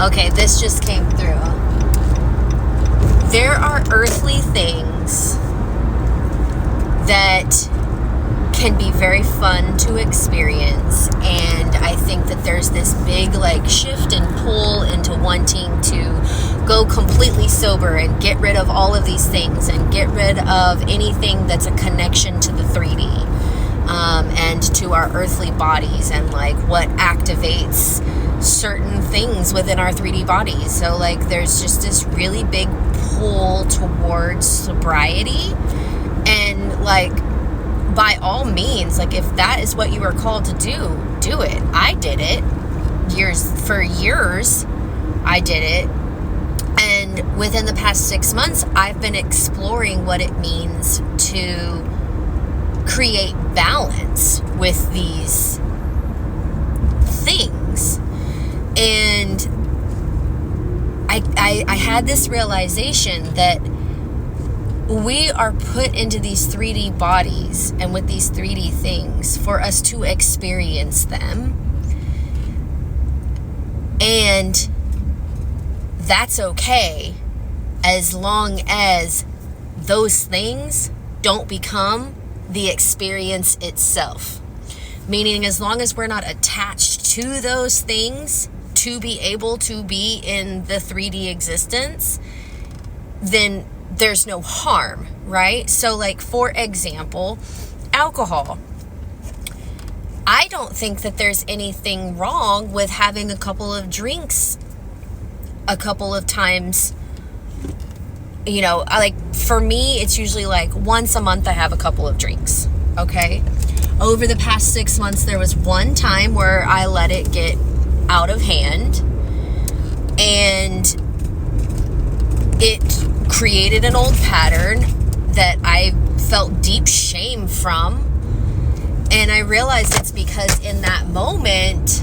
Okay, this just came through. There are earthly things that can be very fun to experience, and I think that there's this big like shift and pull into wanting to go completely sober and get rid of all of these things and get rid of anything that's a connection to the 3D and to our earthly bodies, and like what activates certain things within our 3D bodies. So like there's just this really big pull towards sobriety, and like by all means, like if that is what you are called to do it. I did it for years. I did it, and within the past 6 months I've been exploring what it means to create balance with these things. And I had this realization that we are put into these 3D bodies and with these 3D things for us to experience them. And that's okay as long as those things don't become the experience itself. Meaning, as long as we're not attached to those things to be able to be in the 3D existence, then there's no harm, right? So like, for example, alcohol. I don't think that there's anything wrong with having a couple of drinks a couple of times. You know, for me, it's usually like once a month I have a couple of drinks, okay? Over the past 6 months, there was one time where I let it get out of hand, and it created an old pattern that I felt deep shame from. And I realized it's because in that moment,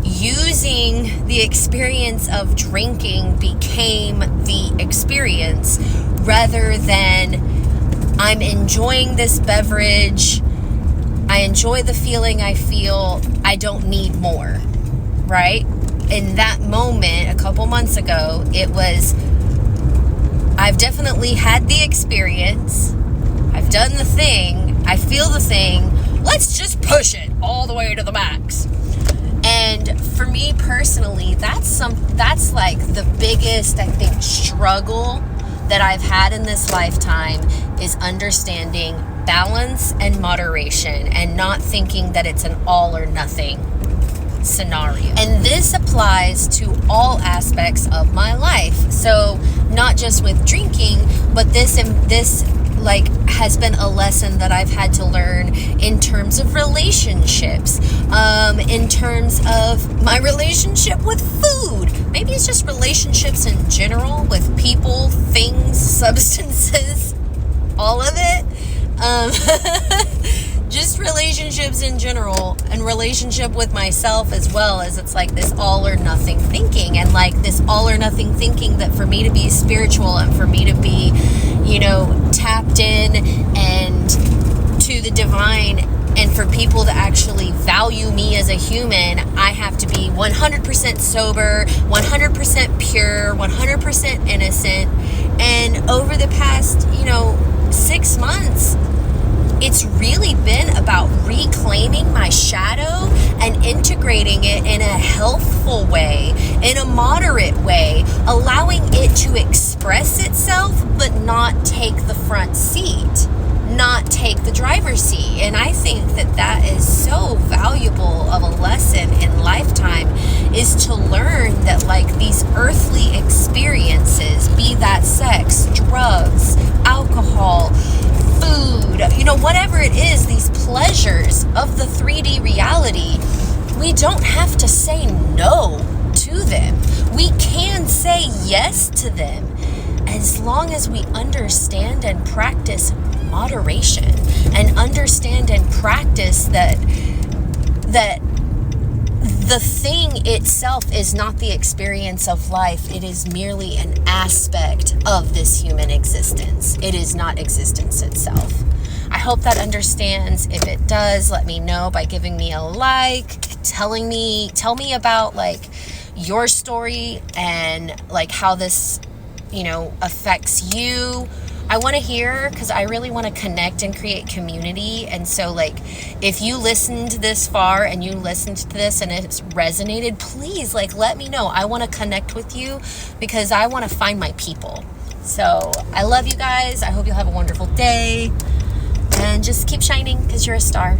using the experience of drinking became the experience, rather than I'm enjoying this beverage, I enjoy the feeling I feel, I don't need more, right? In that moment, a couple months ago, it was, I've definitely had the experience, I've done the thing, I feel the thing, let's just push it all the way to the max. And for me personally, that's like the biggest, I think, struggle that I've had in this lifetime, is understanding balance and moderation, and not thinking that it's an all or nothing scenario. And this applies to all aspects of my life. So not just with drinking, but this like has been a lesson that I've had to learn in terms of relationships, in terms of my relationship with food. Maybe it's just relationships in general with people, things, substances, all of it. Just relationships in general, and relationship with myself as well, as it's like this all or nothing thinking, and like this all or nothing thinking that for me to be spiritual and for me to be, you know, tapped in and to the divine, and for people to actually value me as a human, I have to be 100% sober, 100% pure, 100% innocent. And over the past, 6 months, it's really been about reclaiming my shadow and integrating it in a healthful way, in a moderate way, allowing it to express itself, but not take the front seat, not take the driver's seat. And I think that that is so valuable of a lesson in lifetime, is to learn that like these earthly experiences, be that sex, drugs, alcohol, food, whatever it is, these pleasures of the 3D reality, we don't have to say no to them. We can say yes to them, as long as we understand and practice moderation, and understand and practice that the thing itself is not the experience of life. It is merely an aspect of this human existence. It is not existence itself. I hope that understands. If it does, let me know by giving me a like, tell me about like your story and like how this, affects you. I want to hear, because I really want to connect and create community. And so, like, if you listened this far and you listened to this and it's resonated, please, like, let me know. I want to connect with you because I want to find my people. So I love you guys. I hope you'll have a wonderful day and just keep shining because you're a star.